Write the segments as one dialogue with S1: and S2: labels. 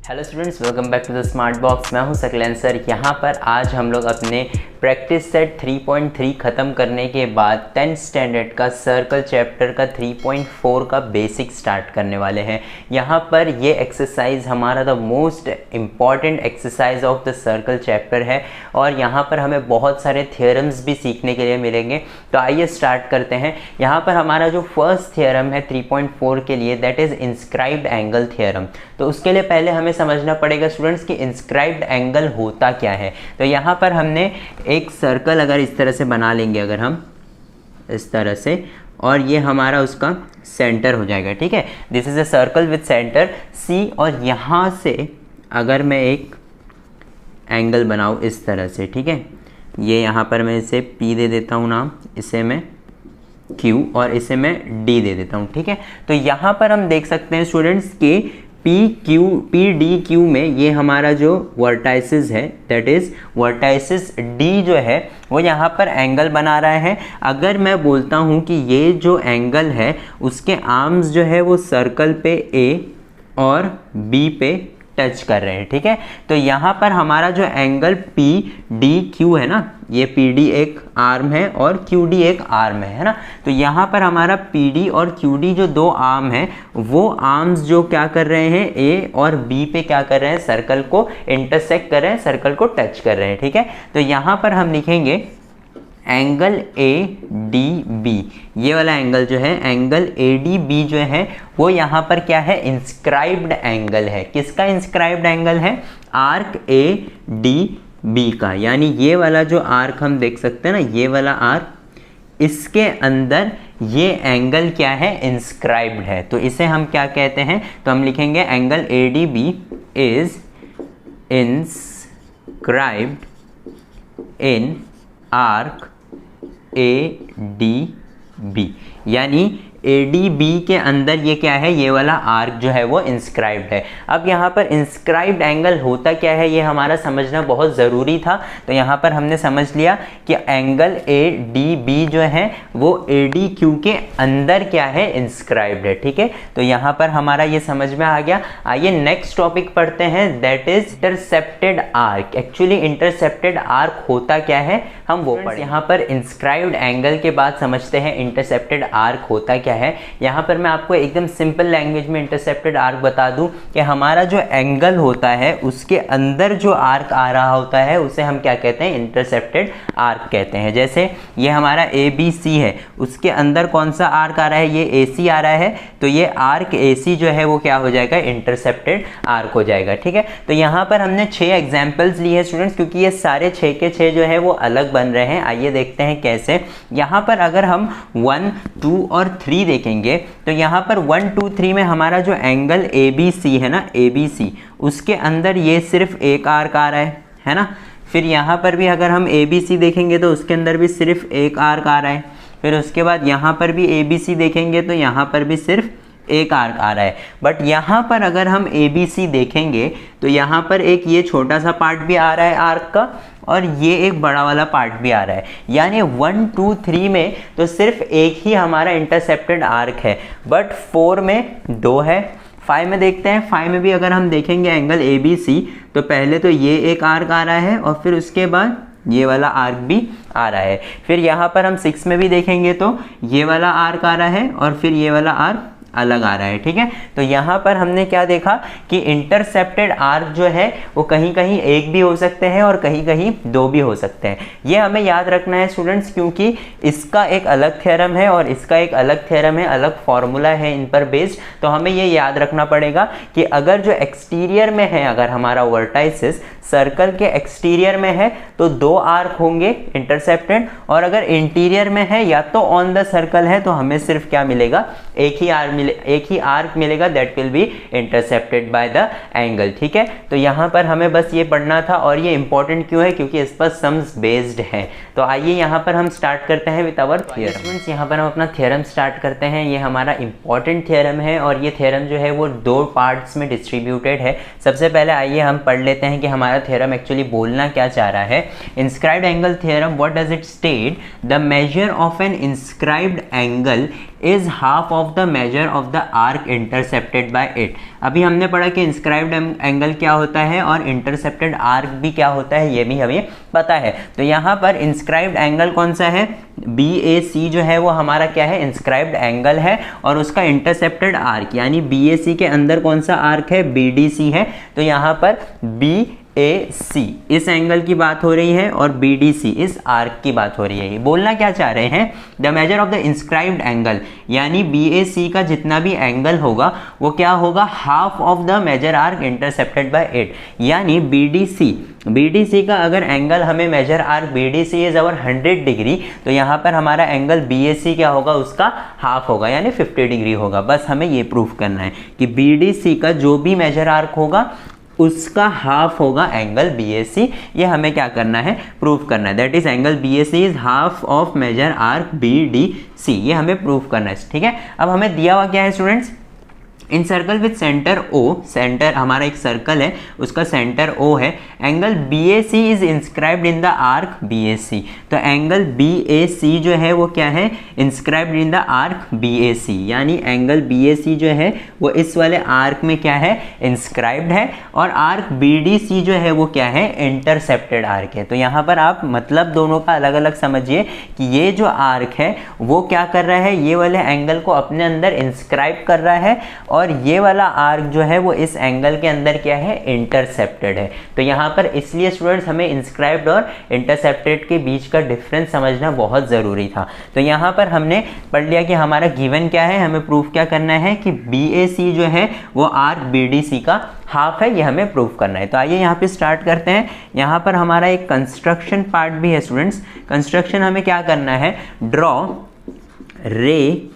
S1: Hello students, welcome back to the smart box. मैं हूं Saqlain sir. यहाँ पर आज हम लोग अपने प्रैक्टिस सेट 3.3 ख़त्म करने के बाद 10th स्टैंडर्ड का सर्कल चैप्टर का 3.4 का बेसिक स्टार्ट करने वाले हैं। यहाँ पर ये एक्सरसाइज हमारा the most important exercise of the circle chapter है और यहाँ पर हमें बहुत सारे थियरम्स भी सीखने के लिए मिलेंगे। तो आइए स्टार्ट करते हैं। यहाँ पर हमारा जो फर्स्ट थियरम है 3.4 के लिए, that is inscribed angle theorem. तो उसके लिए पहले हमें समझना पड़ेगा स्टूडेंट्स कि इंस्क्राइब्ड एंगल होता क्या है। तो यहाँ पर हमने एक सर्कल अगर इस तरह से बना लेंगे, अगर हम इस तरह से, और ये हमारा उसका सेंटर हो जाएगा, ठीक है। This is a circle with centre C, और यहाँ से अगर मैं एक एंगल बनाऊँ इस तरह से, ठीक है, ये यहाँ पर मैं इसे P दे देता हूँ नाम, इसे मैं Q और इसे मैं D दे देता हूँ, ठीक है। तो यहाँ पर हम देख सकते हैं स्टूडेंट्स कि PDQ में ये हमारा जो वर्टाइसिस है, दैट इज वर्टाइसिस D जो है वो यहाँ पर एंगल बना रहा है। अगर मैं बोलता हूँ कि ये जो एंगल है उसके आर्म्स जो है वो सर्कल पे A और B पे टच कर रहे हैं, ठीक है। तो यहाँ पर हमारा जो एंगल PDQ है ना, ये PD एक आर्म है और QD एक आर्म है ना। तो यहाँ पर हमारा PD और QD जो दो आर्म हैं, वो आर्म्स जो क्या कर रहे हैं, A और B पे क्या कर रहे हैं, सर्कल को इंटरसेक्ट कर रहे हैं, सर्कल को टच कर रहे हैं, ठीक है। तो यहाँ पर हम लिखेंगे एंगल ADB, ये वाला एंगल जो है, एंगल ADB जो है वो यहाँ पर क्या है, इंस्क्राइब्ड एंगल है। किसका इंस्क्राइब्ड एंगल है? आर्क ADB का। यानी ये वाला जो आर्क हम देख सकते हैं ना, ये वाला आर्क, इसके अंदर ये एंगल क्या है, इंस्क्राइब्ड है। तो इसे हम क्या कहते हैं, तो हम लिखेंगे angle ADB is inscribed in arc ADB, यानी ADB के अंदर ये क्या है, ये वाला आर्क जो है वो इंस्क्राइब्ड है। अब यहाँ पर इंस्क्राइब्ड एंगल होता क्या है, ये हमारा समझना बहुत ज़रूरी था। तो यहाँ पर हमने समझ लिया कि एंगल ADB जो है वो ADQ के अंदर क्या है, इंस्क्राइब्ड है, ठीक है। तो यहाँ पर हमारा ये समझ में आ गया। आइए नेक्स्ट टॉपिक पढ़ते हैं, that is intercepted arc. Actually intercepted arc होता क्या है, हम वो पढ़ें। यहाँ पर इंस्क्राइब्ड एंगल के बाद समझते हैं इंटरसेप्टेड आर्क होता क्या है। यहाँ पर मैं आपको एकदम सिंपल लैंग्वेज में इंटरसेप्टेड आर्क बता दूं कि हमारा जो एंगल होता है उसके अंदर जो आर्क आ रहा होता है उसे हम क्या कहते हैं, इंटरसेप्टेड आर्क कहते हैं। जैसे ये हमारा ABC है, उसके अंदर कौन सा आर्क आ रहा है, ये AC आ रहा है, तो ये आर्क AC जो है वो क्या हो जाएगा, इंटरसेप्टेड आर्क हो जाएगा, ठीक है। तो यहाँ पर हमने 6 एग्जाम्पल्स लिए हैं स्टूडेंट्स, क्योंकि ये सारे 6 के 6 जो है वो अलग बन रहे हैं। आइए देखते हैं कैसे। यहाँ पर अगर हम 1, 2 और 3 देखेंगे तो यहाँ पर 1, 2, 3 में हमारा जो एंगल ABC है ना, ABC, उसके अंदर ये सिर्फ एक आर्क आ रहा है ना। फिर यहाँ पर भी अगर हम ABC देखेंगे तो उसके अंदर भी सिर्फ एक आर्क आ रहा है। फिर उसके बाद यहाँ पर भी ABC देखेंगे तो यहाँ पर भी सिर्फ एक आर्क आ रहा है। बट यहाँ पर अगर हम ABC देखेंगे तो यहाँ पर एक ये छोटा सा पार्ट भी आ रहा है आर्क का, और ये एक बड़ा वाला पार्ट भी आ रहा है। यानी 1, 2, 3 में तो सिर्फ एक ही हमारा इंटरसेप्टेड आर्क है, बट 4 में 2 है। 5 में देखते हैं, 5 में भी अगर हम देखेंगे एंगल ABC, तो पहले तो ये एक आर्क आ रहा है और फिर उसके बाद ये वाला आर्क भी आ रहा है। फिर यहाँ पर हम 6 में भी देखेंगे तो ये वाला आर्क आ रहा है और फिर ये वाला आर्क अलग आ रहा है, ठीक है। तो यहाँ पर हमने क्या देखा कि इंटरसेप्टेड आर्क जो है वो कहीं कहीं एक भी हो सकते हैं और कहीं कहीं 2 भी हो सकते हैं। ये हमें याद रखना है स्टूडेंट्स, क्योंकि इसका एक अलग थ्योरम है और इसका एक अलग थ्योरम है, अलग फॉर्मूला है इन पर बेस्ड। तो हमें ये याद रखना पड़ेगा कि अगर जो एक्सटीरियर में है, अगर हमारा वर्टाइसिस सर्कल के एक्सटीरियर में है तो 2 आर्क होंगे इंटरसेप्टेड, और अगर इंटीरियर में है या तो ऑन द सर्कल है तो हमें सिर्फ क्या मिलेगा, एक ही आर्क मिलेगा, that will B intercepted by the angle, ठीक है। तो यहाँ पर हमें बस ये पढ़ना था, और ये इंपॉर्टेंट क्यों है, क्योंकि इस पर सम्स बेस्ड है। तो आइए यहाँ पर हम स्टार्ट करते हैं विद आवर थ्योरम। यहाँ पर हम अपना थ्योरम स्टार्ट करते हैं। ये हमारा इंपॉर्टेंट थ्योरम है और ये थ्योरम जो है वो 2 पार्ट्स में डिस्ट्रीब्यूटेड है। सबसे पहले आइए हम पढ़ लेते हैं कि हमारा थ्योरम एक्चुअली बोलना क्या चाह रहा है। Inscribed angle theorem, what does it state, the measure of an inscribed angle is half of the measure of the arc intercepted by it. अभी हमने पढ़ा कि इंस्क्राइब्ड एंगल क्या होता है और इंटरसेप्टेड आर्क भी क्या होता है, ये भी हमें पता है। तो यहाँ पर इंस्क्राइब्ड एंगल कौन सा है, BAC जो है वो हमारा क्या है, इंस्क्राइब्ड एंगल है, और उसका इंटरसेप्टेड आर्क यानी BAC के अंदर कौन सा आर्क है, BDC है। तो यहाँ पर BAC इस एंगल की बात हो रही है और BDC इस आर्क की बात हो रही है। बोलना क्या चाह रहे हैं, the measure of the inscribed angle यानी BAC का जितना भी एंगल होगा वो क्या होगा, half of the measure arc intercepted by it. यानी BDC का अगर एंगल हमें measure arc BDC is our 100 degree, तो यहाँ पर हमारा एंगल BAC क्या होगा, उसका हाफ होगा यानी 50 डिग्री होगा। बस हमें ये प्रूफ करना है कि BDC का जो भी मेजर आर्क होगा उसका हाफ होगा एंगल BAC। ये हमें क्या करना है, प्रूफ करना है। That is angle BAC is half of major arc BDC। ये हमें प्रूफ करना है, ठीक है। अब हमें दिया हुआ क्या है students, in circle with centre O, centre हमारा एक सर्कल है उसका सेंटर O है, angle BAC is inscribed in the arc BAC। तो एंगल BAC जो है वो क्या है, inscribed in the arc BAC, यानी एंगल BAC जो है वो इस वाले आर्क में क्या है, इंस्क्राइब्ड है, और आर्क BDC जो है वो क्या है, इंटरसेप्टेड आर्क है। तो यहाँ पर आप मतलब दोनों का अलग अलग समझिए कि ये जो आर्क है वो क्या कर रहा है, ये वाले एंगल को अपने अंदर इंस्क्राइब कर रहा है, और ये वाला आर्क जो है वो इस एंगल के अंदर क्या है, इंटरसेप्टेड है। तो यहाँ पर इसलिए स्टूडेंट्स हमें इंस्क्राइब्ड और इंटरसेप्टेड के बीच का डिफरेंस समझना बहुत ज़रूरी था। तो यहाँ पर हमने पढ़ लिया कि हमारा गिवन क्या है, हमें प्रूफ क्या करना है कि BAC जो है वो आर्क BDC का हाफ है, ये हमें प्रूफ करना है। तो आइए यहाँ पे स्टार्ट करते हैं। यहाँ पर हमारा एक कंस्ट्रक्शन पार्ट भी है स्टूडेंट्स। कंस्ट्रक्शन हमें क्या करना है, ड्रॉ रे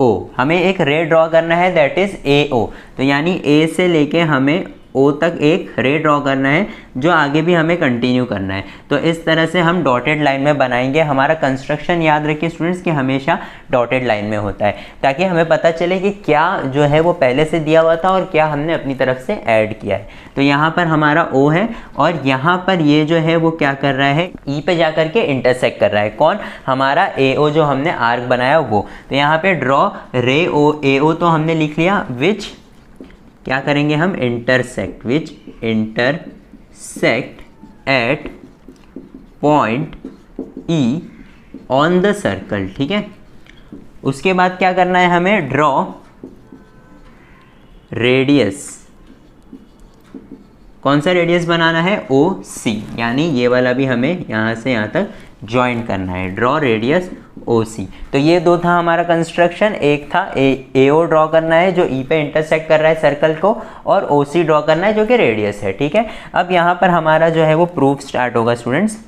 S1: O, हमें एक रे ड्रॉ करना है दैट इज AO। तो यानी A से लेके हमें O तक एक रे ड्रॉ करना है जो आगे भी हमें कंटिन्यू करना है। तो इस तरह से हम डॉटेड लाइन में बनाएंगे। हमारा कंस्ट्रक्शन याद रखिए स्टूडेंट्स कि हमेशा डॉटेड लाइन में होता है, ताकि हमें पता चले कि क्या जो है वो पहले से दिया हुआ था और क्या हमने अपनी तरफ से ऐड किया है। तो यहाँ पर हमारा O है और यहाँ पर ये जो है वो क्या कर रहा है, E पे जा करके इंटरसेक्ट कर रहा है। कौन, हमारा AO जो हमने आर्क बनाया वो। तो यहाँ पे ड्रॉ रे AO तो हमने लिख लिया, विच क्या करेंगे हम, intersect, which intersect at point E on the circle, ठीक है। उसके बाद क्या करना है हमें, ड्रॉ रेडियस, कौन सा रेडियस बनाना है, OC, यानी ये वाला भी हमें यहाँ से यहाँ तक ज्वाइन करना है, ड्रॉ रेडियस OC। तो ये दो था हमारा कंस्ट्रक्शन। एक था AO ड्रॉ करना है जो E पे इंटरसेक्ट कर रहा है सर्कल को, और OC ड्रॉ करना है जो कि रेडियस है, ठीक है। अब यहाँ पर हमारा जो है वो प्रूफ स्टार्ट होगा स्टूडेंट्स।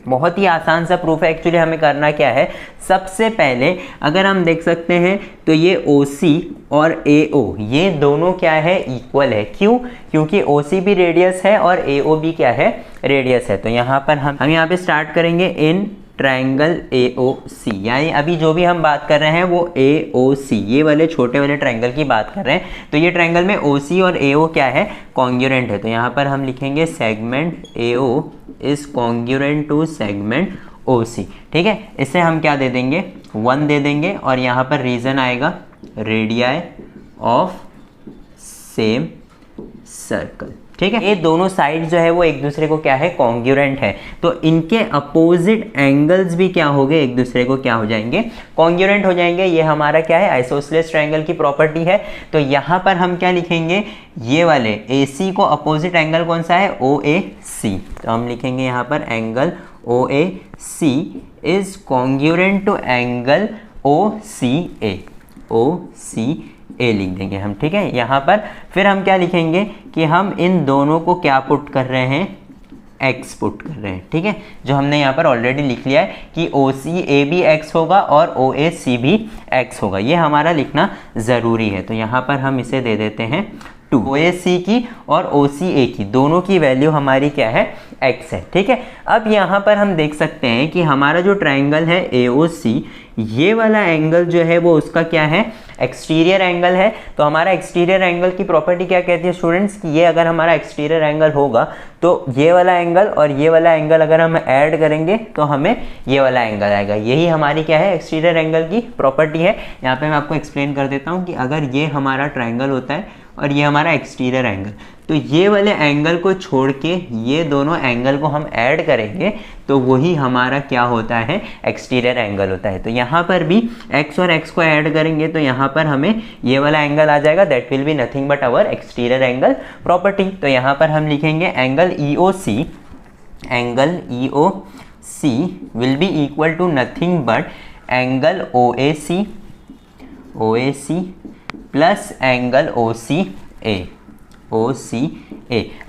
S1: बहुत ही आसान सा प्रूफ है। एक्चुअली हमें करना क्या है, सबसे पहले अगर हम देख सकते हैं तो ये OC और AO ये दोनों क्या है, इक्वल है। क्यों, क्योंकि OC भी रेडियस है और AO भी क्या है, रेडियस है। तो यहाँ पर हम यहाँ पे स्टार्ट करेंगे इन ट्रायंगल AOC, यानी अभी जो भी हम बात कर रहे हैं वो AOC, ये वाले छोटे वाले ट्रायंगल की बात कर रहे हैं। तो ये ट्रायंगल में OC और AO क्या है, कॉन्ग्रुएंट है। तो यहाँ पर हम लिखेंगे segment AO is congruent to segment OC, ठीक है। इसे हम क्या दे देंगे, 1 दे देंगे, और यहाँ पर रीजन आएगा रेडियाई ऑफ सेम सर्कल, ठीक है। ये दोनों साइड जो है वो एक दूसरे को क्या है, कॉन्ग्रुएंट है। तो इनके अपोजिट एंगल्स भी क्या हो गए, एक दूसरे को क्या हो जाएंगे, कॉन्ग्रुएंट हो जाएंगे। ये हमारा क्या है, आइसोसेलेस ट्रायंगल की प्रॉपर्टी है। तो यहाँ पर हम क्या लिखेंगे, ये वाले AC को अपोजिट एंगल कौन सा है, OAC। तो हम लिखेंगे यहाँ पर angle OAC is congruent to angle OCA, OCA लिख देंगे हम, ठीक है। यहाँ पर फिर हम क्या लिखेंगे कि हम इन दोनों को क्या पुट कर रहे हैं, x पुट कर रहे हैं, ठीक है। जो हमने यहाँ पर ऑलरेडी लिख लिया है कि OCA भी x होगा और OAC भी x होगा, ये हमारा लिखना ज़रूरी है। तो यहाँ पर हम इसे दे देते हैं 2, OAC की और OCA की दोनों की वैल्यू हमारी क्या है, x है, ठीक है। अब यहाँ पर हम देख सकते हैं कि हमारा जो ट्रायंगल है AOC, ये वाला एंगल जो है वो उसका क्या है, एक्सटीरियर एंगल है। तो हमारा एक्सटीरियर एंगल की प्रॉपर्टी क्या कहती है स्टूडेंट्स कि ये अगर हमारा एक्सटीरियर एंगल होगा तो ये वाला एंगल और ये वाला एंगल अगर हम ऐड करेंगे तो हमें ये वाला एंगल आएगा। यही हमारी क्या है एक्सटीरियर एंगल की प्रॉपर्टी है। यहाँ पे मैं आपको एक्सप्लेन कर देता हूँ कि अगर ये हमारा ट्रायंगल होता है और ये हमारा एक्सटीरियर एंगल, तो ये वाले एंगल को छोड़ के ये दोनों एंगल को हम ऐड करेंगे तो वही हमारा क्या होता है एक्सटीरियर एंगल होता है। तो यहाँ पर भी x और x को ऐड करेंगे तो यहाँ पर हमें ये वाला एंगल आ जाएगा, that will be nothing but our exterior angle property. तो यहाँ पर हम लिखेंगे angle EOC will be equal to nothing but angle OAC plus angle OCA।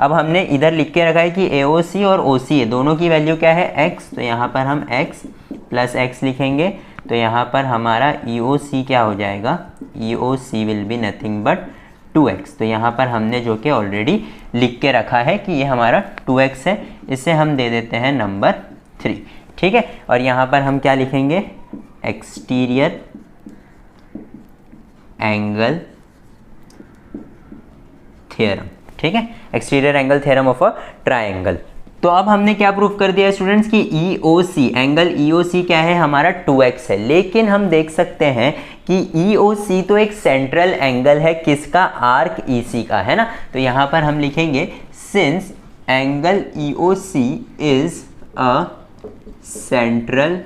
S1: अब हमने इधर लिख के रखा है कि AOC और OCA दोनों की वैल्यू क्या है x, तो यहाँ पर हम x प्लस x लिखेंगे तो यहाँ पर हमारा EOC क्या हो जाएगा, EOC will be nothing but 2x। तो यहाँ पर हमने जो कि ऑलरेडी लिख के रखा है कि ये हमारा 2x है, इसे हम दे देते हैं नंबर 3, ठीक है। और यहाँ पर हम क्या लिखेंगे एक्सटीरियर एंगल थ्योरम, ठीक है, exterior angle theorem of a triangle. तो अब हमने क्या प्रूफ कर दिया स्टूडेंट्स कि EOC एंगल EOC क्या है हमारा 2x है, लेकिन हम देख सकते हैं कि EOC तो एक सेंट्रल एंगल है किसका, आर्क EC का, है ना। तो यहाँ पर हम लिखेंगे since angle EOC is a central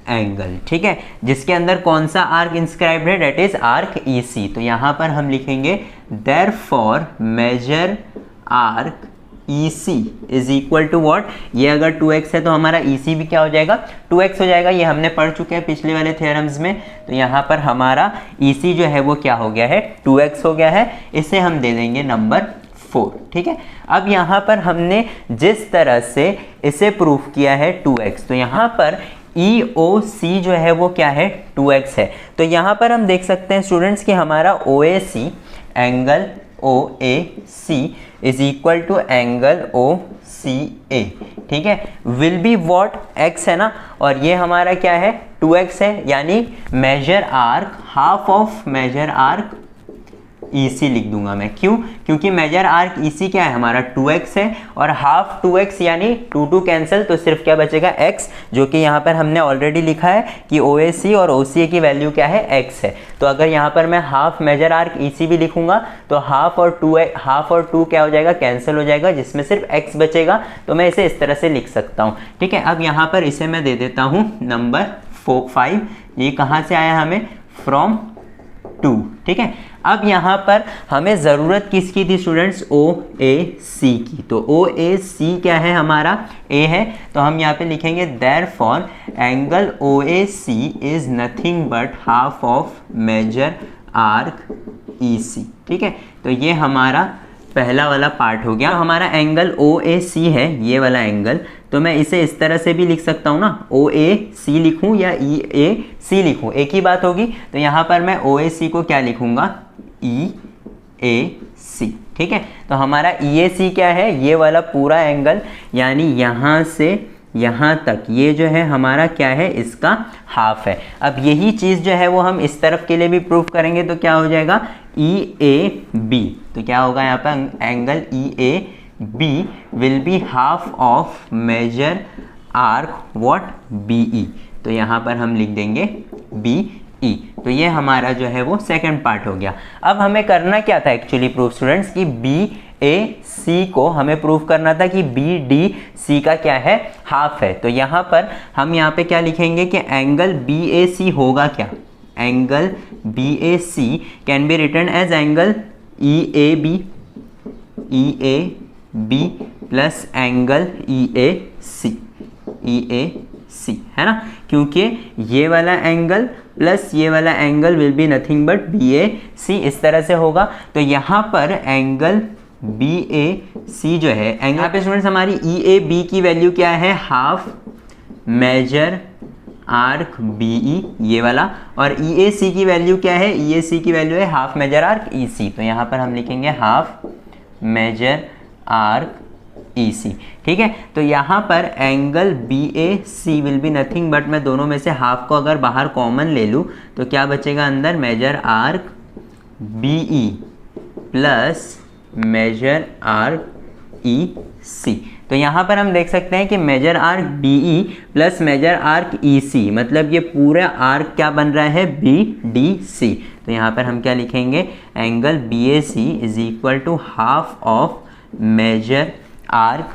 S1: angle, ठीक है, जिसके अंदर कौन सा आर्क इंस्क्राइब्ड है, डेट इज आर्क EC। तो यहाँ पर हम लिखेंगे therefore measure arc EC is equal to what, ये अगर 2x है तो हमारा EC भी क्या हो जाएगा 2x हो जाएगा। ये हमने पढ़ चुके हैं पिछले वाले थ्योरम्स में। तो यहाँ पर हमारा EC जो है वो क्या हो गया है 2x हो गया है, इसे हम दे देंगे नंबर 4, ठीक है। अब यहाँ पर हमने जिस तरह से इसे प्रूफ किया है 2x, तो यहाँ पर EOC जो है वो क्या है 2x है। तो यहाँ पर हम देख सकते हैं स्टूडेंट्स कि हमारा OAC angle OAC is equal to angle OCA, ठीक है, विल बी व्हाट x है ना, और ये हमारा क्या है 2x है, यानी major arc half of major arc EC लिख दूंगा मैं। क्यों, क्योंकि मेजर आर्क EC क्या है हमारा 2x है और हाफ 2x यानी 2 कैंसिल, तो सिर्फ क्या बचेगा x, जो कि यहाँ पर हमने ऑलरेडी लिखा है कि OAC और OCA की वैल्यू क्या है x है। तो अगर यहाँ पर मैं हाफ मेजर आर्क EC भी लिखूंगा तो हाफ और 2 क्या हो जाएगा कैंसिल हो जाएगा, जिसमें सिर्फ x बचेगा। तो मैं इसे इस तरह से लिख सकता हूँ, ठीक है। अब यहाँ पर इसे मैं दे देता हूँ नंबर 5। ये कहाँ से आया हमें, फ्रॉम 2, ठीक है। अब यहाँ पर हमें ज़रूरत किसकी थी स्टूडेंट्स, OAC की। तो OAC क्या है हमारा A है, तो हम यहाँ पे लिखेंगे therefore angle OAC is nothing but half of major arc EC, ठीक है। तो ये हमारा पहला वाला पार्ट हो गया। हमारा एंगल OAC है ये वाला एंगल, तो मैं इसे इस तरह से भी लिख सकता हूँ ना, OAC लिखूँ या EAC लिखूँ, एक ही बात होगी। तो यहाँ पर मैं OAC को क्या लिखूँगा EAC, ठीक है। तो हमारा EAC क्या है, ये वाला पूरा एंगल, यानी यहाँ से यहाँ तक ये जो है हमारा क्या है इसका हाफ है। अब यही चीज़ जो है वो हम इस तरफ के लिए भी प्रूफ करेंगे तो क्या हो जाएगा EAB। तो क्या होगा यहाँ पर angle EAB will be half of major arc what BE। तो यहाँ पर हम लिख देंगे BE। तो ये हमारा जो है वो सेकंड पार्ट हो गया। अब हमें करना क्या था एक्चुअली प्रूफ स्टूडेंट्स कि BAC को हमें प्रूफ करना था कि BDC का क्या है हाफ है। तो यहाँ पर हम यहाँ पे क्या लिखेंगे कि एंगल BAC होगा क्या, angle BAC can be written as angle EAB plus angle EAC, है ना, क्योंकि ये वाला एंगल प्लस ये वाला angle will be nothing but BAC, इस तरह से होगा। तो यहाँ पर एंगल BAC जो है, यहाँ पे स्टूडेंट्स हमारी EAB की वैल्यू क्या है, हाफ मेजर आर्क BE ये वाला, और EAC की वैल्यू क्या है, EAC की वैल्यू है हाफ मेजर आर्क EC। तो यहाँ पर हम लिखेंगे हाफ मेजर आर्क EC, ठीक है। तो यहाँ पर angle BAC will be nothing but, मैं दोनों में से हाफ को अगर बाहर कॉमन ले लूँ तो क्या बचेगा अंदर, major arc BE plus major arc EC। तो यहाँ पर हम देख सकते हैं कि major arc BE plus major arc EC, मतलब ये पूरा आर्क क्या बन रहा है, BDC। तो यहाँ पर हम क्या लिखेंगे, angle BAC is equal to half of major arc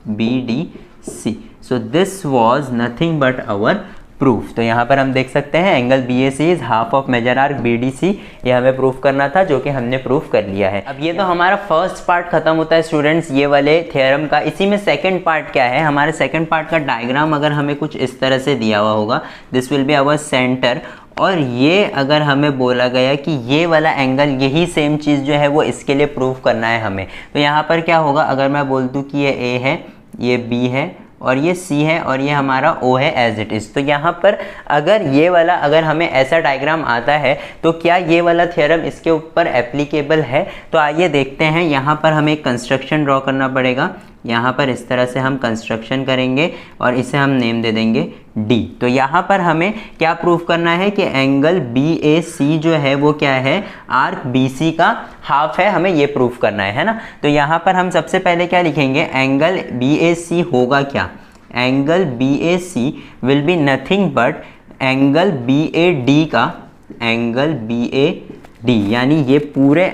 S1: BDC। So this was nothing but our proof. तो यहाँ पर हम देख सकते हैं angle BAC is half of major arc BDC, ये हमें प्रूफ करना था, जो कि हमने प्रूफ कर लिया है। अब ये तो हमारा फर्स्ट पार्ट खत्म होता है स्टूडेंट्स ये वाले थ्योरम का। इसी में सेकंड पार्ट क्या है, हमारे सेकंड पार्ट का डायग्राम अगर हमें कुछ इस तरह से दिया हुआ होगा, this will be our centre, और ये अगर हमें बोला गया कि ये वाला एंगल, यही सेम चीज़ जो है वो इसके लिए प्रूफ करना है हमें, तो यहाँ पर क्या होगा, अगर मैं बोल दूँ कि ये A है, ये B है और ये C है और ये हमारा O है एज इट इज़। तो यहाँ पर अगर ये वाला, अगर हमें ऐसा डायग्राम आता है तो क्या ये वाला थ्योरम इसके ऊपर एप्लीकेबल है? तो आइए देखते हैं। यहाँ पर हमें एक कंस्ट्रक्शन ड्रॉ करना पड़ेगा। यहाँ पर इस तरह से हम कंस्ट्रक्शन करेंगे और इसे हम नेम दे देंगे D। तो यहाँ पर हमें क्या प्रूफ करना है कि एंगल BAC जो है वो क्या है, आर्क BC का हाफ है, हमें ये प्रूफ करना है ना। तो यहाँ पर हम सबसे पहले क्या लिखेंगे, एंगल BAC होगा क्या, angle BAC will be nothing but angle BAD का, एंगल BAD, यानी ये पूरे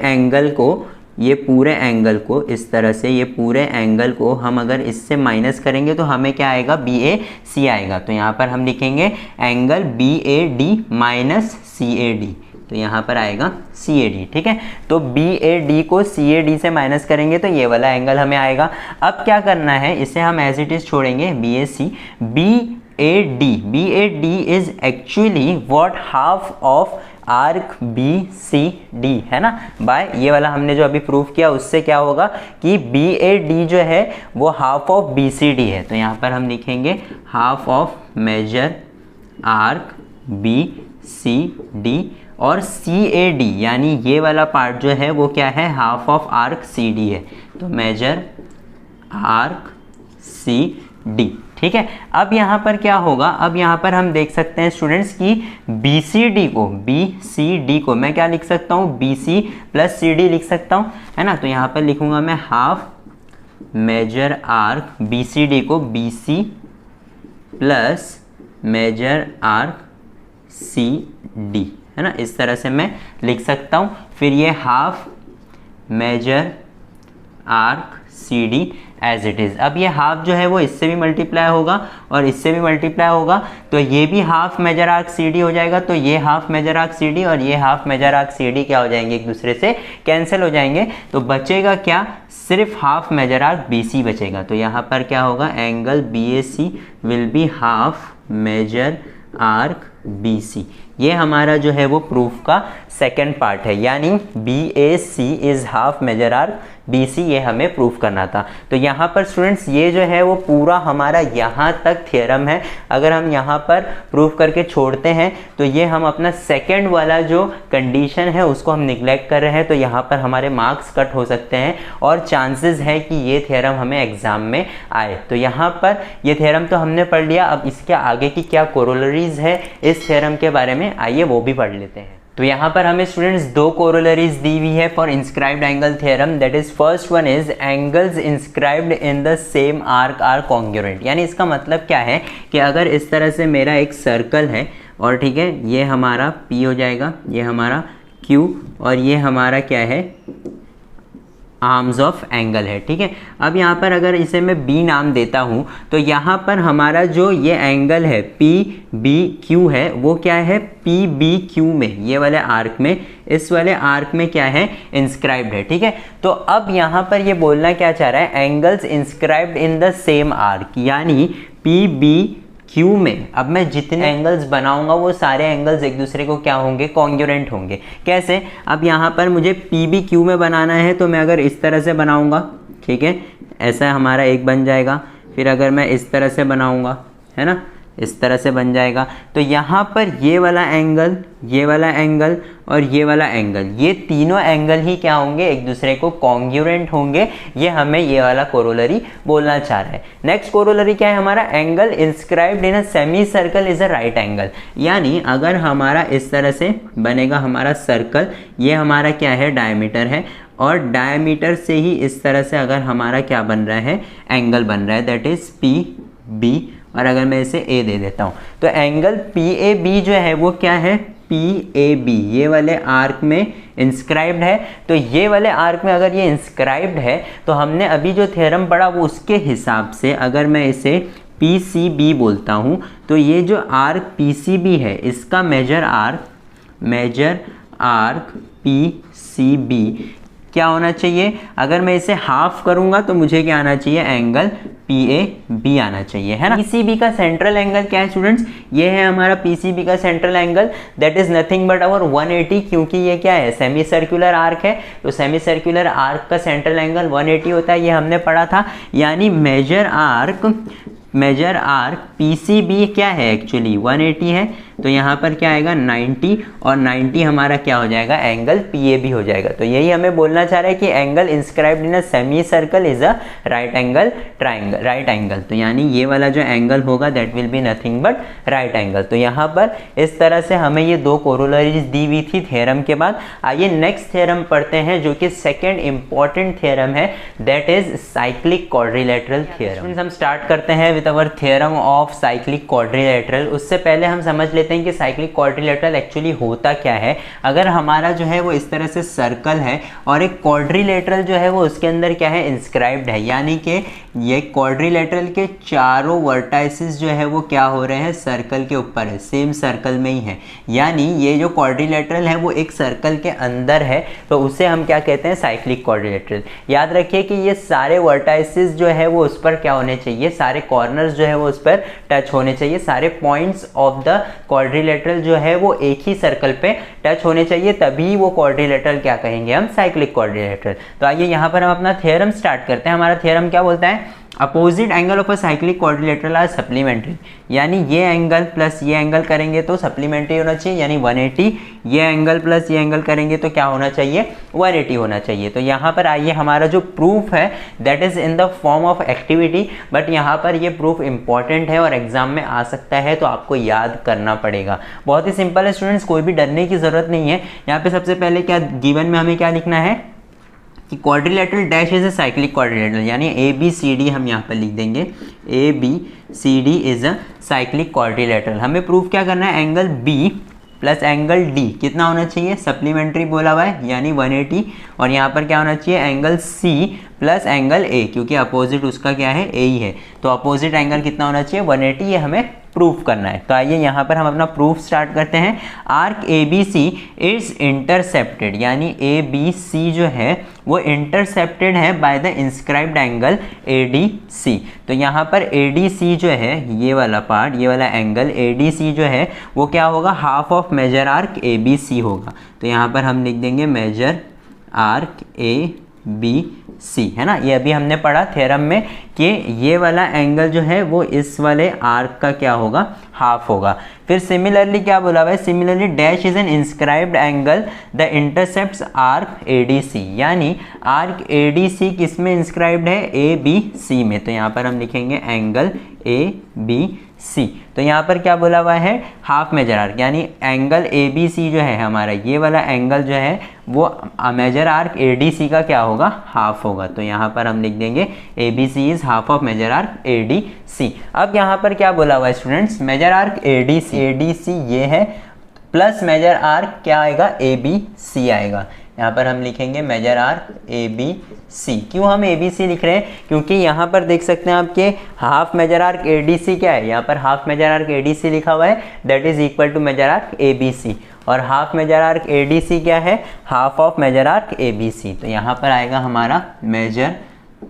S1: एंगल को इस तरह से, ये पूरे एंगल को हम अगर इससे माइनस करेंगे तो हमें क्या आएगा, BAC आएगा। तो यहाँ पर हम लिखेंगे एंगल BAD माइनस CAD, तो यहाँ पर आएगा CAD, ठीक है। तो BAD को CAD से माइनस करेंगे तो ये वाला एंगल हमें आएगा। अब क्या करना है, इसे हम एज इट इज़ छोड़ेंगे, BAC, BAD is actually what, half of arc BCD, है ना, बाय ये वाला हमने जो अभी प्रूफ किया उससे क्या होगा कि BAD जो है वो हाफ ऑफ BCD है। तो यहाँ पर हम लिखेंगे half of major arc BCD, और CAD यानी ये वाला पार्ट जो है वो क्या है, हाफ ऑफ आर्क CD है। तो मेजर आर्क CD, ठीक है। अब यहाँ पर क्या होगा, अब यहाँ पर हम देख सकते हैं स्टूडेंट्स कि BCD को मैं क्या लिख सकता हूँ, BC प्लस CD लिख सकता हूँ, है ना। तो यहाँ पर लिखूंगा मैं हाफ मेजर आर्क BCD को BC plus major arc CD, है ना, इस तरह से मैं लिख सकता हूँ। फिर ये half major arc CD as it is. अब ये हाफ जो है वो इससे भी मल्टीप्लाई होगा और इससे भी मल्टीप्लाई होगा, तो ये भी हाफ मेजर आर्क CD हो जाएगा। तो ये हाफ मेजर आर्क CD और ये हाफ मेजर आर्क CD क्या हो जाएंगे, एक दूसरे से कैंसिल हो जाएंगे। तो बचेगा क्या, सिर्फ हाफ मेजर आर्क BC बचेगा। तो यहाँ पर क्या होगा, angle BAC will be half major arc BC। ये हमारा जो है वो प्रूफ का सेकंड पार्ट है, यानी BAC is half major arc BC, ये हमें प्रूफ करना था। तो यहाँ पर स्टूडेंट्स ये जो है वो पूरा हमारा यहाँ तक थ्योरम है। अगर हम यहाँ पर प्रूफ करके छोड़ते हैं तो ये हम अपना सेकंड वाला जो कंडीशन है उसको हम निगलेक्ट कर रहे हैं, तो यहाँ पर हमारे मार्क्स कट हो सकते हैं और चांसेस है कि ये थ्योरम हमें एग्जाम में आए। तो यहाँ पर ये थ्योरम तो हमने पढ़ लिया, अब इसके आगे की क्या कोरोलरीज है इस थ्योरम के बारे में आइए वो भी पढ़ लेते हैं। तो यहाँ पर हमें स्टूडेंट्स दो कोरोलरीज दी हुई है for inscribed angle theorem, that is first one is angles inscribed in the same arc are congruent. यानी इसका मतलब क्या है कि अगर इस तरह से मेरा एक सर्कल है और ठीक है, ये हमारा P हो जाएगा, ये हमारा Q और ये हमारा क्या है, आर्म्स ऑफ एंगल है, ठीक है। अब यहाँ पर अगर इसे मैं B नाम देता हूँ तो यहाँ पर हमारा जो ये एंगल है PBQ है वो क्या है, PBQ में, ये वाले आर्क में, इस वाले आर्क में क्या है, इंस्क्राइब्ड है, ठीक है। तो अब यहाँ पर ये बोलना क्या चाह रहा है, angles inscribed in the same arc, यानी PBQ में अब मैं जितने एंगल्स बनाऊंगा वो सारे एंगल्स एक दूसरे को क्या होंगे, कॉन्ग्रुएंट होंगे। कैसे, अब यहाँ पर मुझे PBQ में बनाना है तो मैं अगर इस तरह से बनाऊंगा, ठीक है, ऐसा हमारा एक बन जाएगा। फिर अगर मैं इस तरह से बनाऊंगा, है ना, इस तरह से बन जाएगा। तो यहाँ पर ये वाला एंगल, ये वाला एंगल और ये वाला एंगल, ये तीनों एंगल ही क्या होंगे, एक दूसरे को कॉन्ग्रुएंट होंगे। ये हमें ये वाला कोरोलरी बोलना चाह रहा है। नेक्स्ट कोरोलरी क्या है हमारा, angle inscribed in a semi circle is a right angle. यानी अगर हमारा इस तरह से बनेगा हमारा सर्कल, ये हमारा क्या है, डायमीटर है, और डायमीटर से ही इस तरह से अगर हमारा क्या बन रहा है, एंगल बन रहा है, दैट इज पी बी। और अगर मैं इसे ए दे देता हूँ तो एंगल पी ए बी जो है वो क्या है, पी ए बी, ये वाले आर्क में इंस्क्राइब्ड है। तो ये वाले आर्क में अगर ये इंस्क्राइब्ड है तो हमने अभी जो थ्योरम पढ़ा वो उसके हिसाब से अगर मैं इसे पी सी बी बोलता हूँ तो ये जो आर्क पी सी बी है इसका major arc P C B क्या होना चाहिए, अगर मैं इसे हाफ करूंगा तो मुझे क्या आना चाहिए, एंगल पी ए बी आना चाहिए, है ना। पीसीबी का सेंट्रल एंगल क्या है स्टूडेंट्स, ये है हमारा पीसीबी का central angle, that is nothing but our 180, क्योंकि ये क्या है, सेमी सर्कुलर आर्क है। तो सेमी सर्कुलर आर्क का सेंट्रल एंगल 180 होता है, ये हमने पढ़ा था। यानी मेजर आर्क पीसीबी क्या है, एक्चुअली 180 है। तो यहाँ पर क्या आएगा 90, और 90 हमारा क्या हो जाएगा, एंगल पीएबी हो जाएगा। तो यही हमें बोलना चाह रहा है कि angle inscribed in a semi circle is a right angle. तो यानी ये वाला जो एंगल होगा that will be nothing but right angle. तो यहाँ पर इस तरह से हमें ये दो कोरोलरीज दी हुई थी थ्योरम के बाद। आइए नेक्स्ट थ्योरम पढ़ते हैं जो कि सेकेंड इंपॉर्टेंट थ्योरम है, that is cyclic quadrilateral theorem. हम स्टार्ट करते हैं with our theorem of cyclic quadrilateral. उससे पहले हम समझ लेते हैं कि साइक्लिक क्वाड्रिलेटरल एक्चुअली होता क्या है। अगर हमारा जो है वो इस तरह से सर्कल है और एक क्वाड्रिलेटरल जो है वो उसके अंदर क्या है, इंस्क्राइब्ड है, यानी कि ये क्वाड्रिलेटरल के चारों वर्टाइसिस जो है वो क्या हो रहे हैं, सर्कल के ऊपर है, सेम सर्कल में ही है। यानी ये जो क्वाड्रिलेटरल है वो एक सर्कल के अंदर है, तो उसे हम क्या कहते हैं, साइक्लिक क्वाड्रिलेटरल। याद रखिए कि ये सारे वर्टाइसिस जो है वो उस पर क्या होने चाहिए, सारे कॉर्नर्स जो है वो उस पर टच होने चाहिए, सारे पॉइंट्स ऑफ द क्वाड्रिलेटरल जो है वो एक ही सर्कल पे टच होने चाहिए, तभी वो क्वाड्रिलेटरल क्या कहेंगे हम, साइक्लिक क्वाड्रिलेटरल। तो आइए यहाँ पर हम अपना थ्योरम स्टार्ट करते हैं। हमारा थ्योरम क्या बोलता है, opposite angle of a cyclic quadrilateral are supplementary. यानी ये एंगल प्लस ये एंगल करेंगे तो सप्लीमेंट्री होना चाहिए, यानी 180। ये एंगल प्लस ये एंगल करेंगे तो क्या होना चाहिए, 180 होना चाहिए। तो यहाँ पर आइए, हमारा जो प्रूफ है that is in the form of activity, but यहाँ पर ये प्रूफ इंपॉर्टेंट है और एग्जाम में आ सकता है, तो आपको याद करना पड़ेगा। बहुत ही सिंपल है स्टूडेंट्स, कोई भी डरने की जरूरत नहीं है। यहाँ पे सबसे पहले क्या गिवन में हमें क्या लिखना है कि quadrilateral dash is a cyclic quadrilateral, यानी ए बी सी डी हम यहाँ पर लिख देंगे, A B C D is a cyclic quadrilateral. हमें प्रूफ क्या करना है, angle B plus angle D कितना होना चाहिए, सप्लीमेंट्री बोला हुआ है, यानी 180। और यहाँ पर क्या होना चाहिए, angle C plus angle A, क्योंकि अपोजिट उसका क्या है, ए ही है, तो अपोजिट एंगल कितना होना चाहिए, 180। ये हमें प्रूफ करना है। तो आइए यहाँ पर हम अपना प्रूफ स्टार्ट करते हैं। Arc A B C is intercepted, यानी ए बी सी जो है वो इंटरसेप्टेड है by the inscribed angle A D C. तो यहाँ पर ए डी सी जो है, ये वाला पार्ट, ये वाला एंगल ए डी सी जो है वो क्या होगा, half of major arc A B C होगा। तो यहाँ पर हम लिख देंगे major arc A B C, है ना। ये अभी हमने पढ़ा थ्योरम में कि ये वाला एंगल जो है वो इस वाले आर्क का क्या होगा, हाफ होगा। फिर सिमिलरली क्या बोला हुआ है, similarly dash is an inscribed angle the intercepts arc A D C, यानी आर्क ए डी सी किस में इंस्क्राइब्ड है, ए बी सी में। तो यहाँ पर हम लिखेंगे एंगल ए बी सी। तो यहाँ पर क्या बोला हुआ है, हाफ मेजर आर्क, यानी एंगल ए बी सी जो है हमारा, ये वाला एंगल जो है वो major arc A D C का क्या होगा, हाफ होगा। तो यहाँ पर हम लिख देंगे A B C is half of major arc A D C. अब यहाँ पर क्या बोला हुआ है students, major arc A D C ये है, प्लस मेजर आर्क क्या आएगा, ए बी सी आएगा। यहाँ पर हम लिखेंगे major arc A B C. क्यों हम ए बी सी लिख रहे हैं, क्योंकि यहाँ पर देख सकते हैं आपके half major arc A D C क्या है, यहाँ पर half major arc A D C लिखा हुआ है, that is equal to major arc A B C. और half major arc A D C क्या है, half of major arc A B C. तो यहाँ पर आएगा हमारा मेजर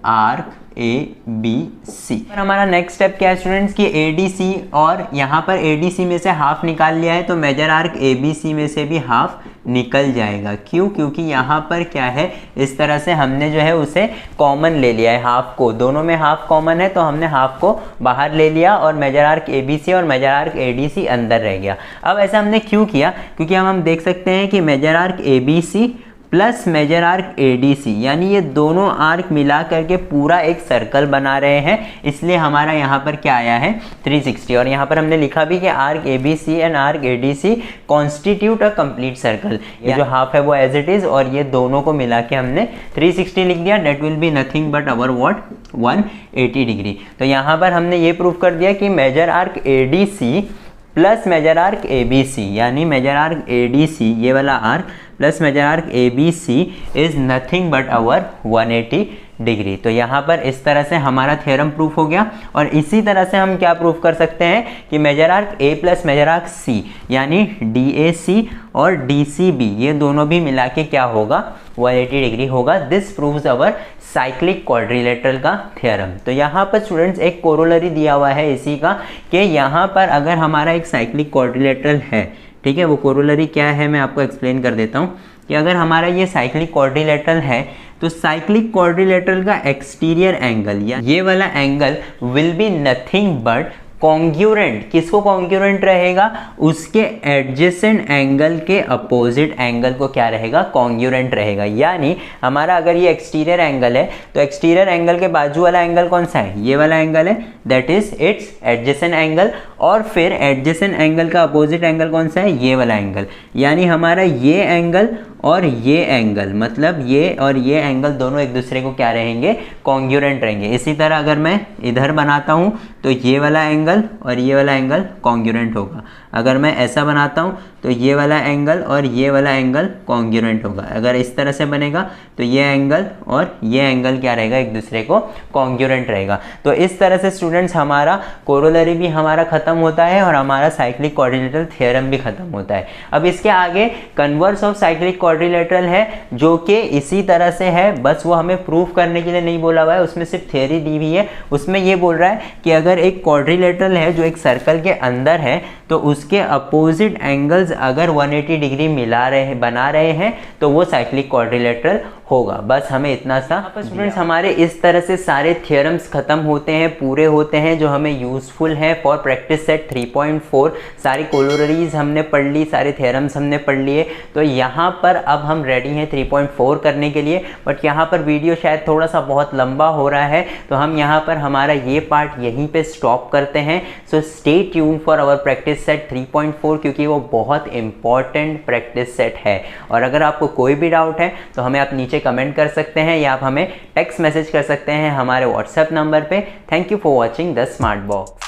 S1: आर्क ABC। हमारा नेक्स्ट स्टेप क्या है स्टूडेंट्स कि ADC, और यहाँ पर ADC में से हाफ निकाल लिया है तो मेजर आर्क ABC में से भी हाफ निकल जाएगा। क्यों? क्योंकि यहाँ पर क्या है, इस तरह से हमने जो है उसे कॉमन ले लिया है, हाफ को, दोनों में हाफ कॉमन है तो हमने हाफ को बाहर ले लिया और मेजर आर्क ABC और मेजर आर्क ADC अंदर रह गया। अब ऐसा हमने क्यों किया? क्योंकि हम देख सकते हैं कि major arc ABC plus major arc ADC यानी ये दोनों आर्क मिला करके पूरा एक सर्कल बना रहे हैं, इसलिए हमारा यहाँ पर क्या आया है 360। और यहाँ पर हमने लिखा भी कि arc ABC and arc ADC constitute a complete circle. ये जो हाफ है वो एज इट इज और ये दोनों को मिला के हमने 360 लिख दिया। That will be nothing but our what 180 degree. तो यहाँ पर हमने ये प्रूव कर दिया कि major arc ADC plus major arc ABC यानी मेजर आर्क ADC ये वाला arc plus major arc ABC is nothing but our 180 degree. तो यहाँ पर इस तरह से हमारा थ्योरम प्रूफ हो गया। और इसी तरह से हम क्या प्रूफ कर सकते हैं कि major arc A plus major arc C यानी DAC और DCB ये दोनों भी मिला के क्या होगा 180 डिग्री होगा। This proves our cyclic quadrilateral का थ्योरम। तो यहाँ पर स्टूडेंट्स एक कोरोलरी दिया हुआ है इसी का कि यहाँ पर अगर हमारा एक साइक्लिक क्वाड्रिलेटरल है, ठीक है, वो कोरोलरी क्या है मैं आपको एक्सप्लेन कर देता हूँ कि अगर हमारा ये साइक्लिक क्वाड्रिलेटरल है तो साइक्लिक क्वाड्रिलेटरल का एक्सटीरियर एंगल या ये वाला angle will be nothing but congruent. किसको कॉन्ग्यूरेंट रहेगा? उसके एडजेसेंट एंगल के अपोजिट एंगल को क्या रहेगा कॉन्ग्यूरेंट रहेगा। यानी हमारा अगर ये एक्सटीरियर एंगल है तो एक्सटीरियर एंगल के बाजू वाला एंगल कौन सा है? ये वाला एंगल है, that is it's adjacent angle. और फिर एडजेसेंट एंगल का अपोजिट एंगल कौन सा है? ये वाला एंगल। यानी हमारा ये एंगल और ये एंगल मतलब ये और ये एंगल दोनों एक दूसरे को क्या रहेंगे कॉन्ग्यूरेंट रहेंगे। इसी तरह अगर मैं इधर बनाता हूँ तो ये वाला एंगल और ये वाला एंगल कॉन्ग्यूरेंट होगा। अगर मैं ऐसा बनाता हूँ तो ये वाला एंगल और ये वाला एंगल कॉन्ग्यूरेंट होगा। अगर इस तरह से बनेगा तो ये एंगल और ये एंगल क्या रहेगा एक दूसरे को कॉन्ग्यूरेंट रहेगा। तो इस तरह से स्टूडेंट्स हमारा कोरोलरी भी हमारा खत्म होता है और हमारा साइक्लिक क्वाड्रिलेटरल थ्योरम भी खत्म होता है। अब इसके आगे कन्वर्स ऑफ साइक्लिक क्वाड्रिलेटरल है जो कि इसी तरह से है, बस वो हमें प्रूफ करने के लिए नहीं बोला हुआ है, उसमें सिर्फ थ्योरी दी हुई है। उसमें ये बोल रहा है कि अगर एक क्वाड्रिलेटरल है जो एक सर्कल के अंदर है तो उसके अपोजिट एंगल्स अगर 180 डिग्री बना रहे हैं तो वो साइक्लिक क्वाड्रिलेटरल होगा। बस हमें इतना सा स्टूडेंट्स हमारे इस तरह से सारे थ्योरम्स खत्म होते हैं, पूरे होते हैं जो हमें यूजफुल है फॉर प्रैक्टिस सेट 3.4। सारी कोरोलरीज हमने पढ़ ली, सारे थ्योरम्स हमने पढ़ लिए। तो यहाँ पर अब हम रेडी हैं 3.4 करने के लिए। बट यहाँ पर वीडियो शायद थोड़ा सा बहुत लंबा हो रहा है तो हम यहाँ पर हमारा ये पार्ट यहीं पे स्टॉप करते हैं। So stay tune for our practice set 3.4 क्योंकि वो बहुत इंपॉर्टेंट प्रैक्टिस सेट है। और अगर आपको कोई भी डाउट है तो हमें आप नीचे कमेंट कर सकते हैं या आप हमें टेक्स्ट मैसेज कर सकते हैं हमारे व्हाट्सएप नंबर पे। Thank you for watching the smart box.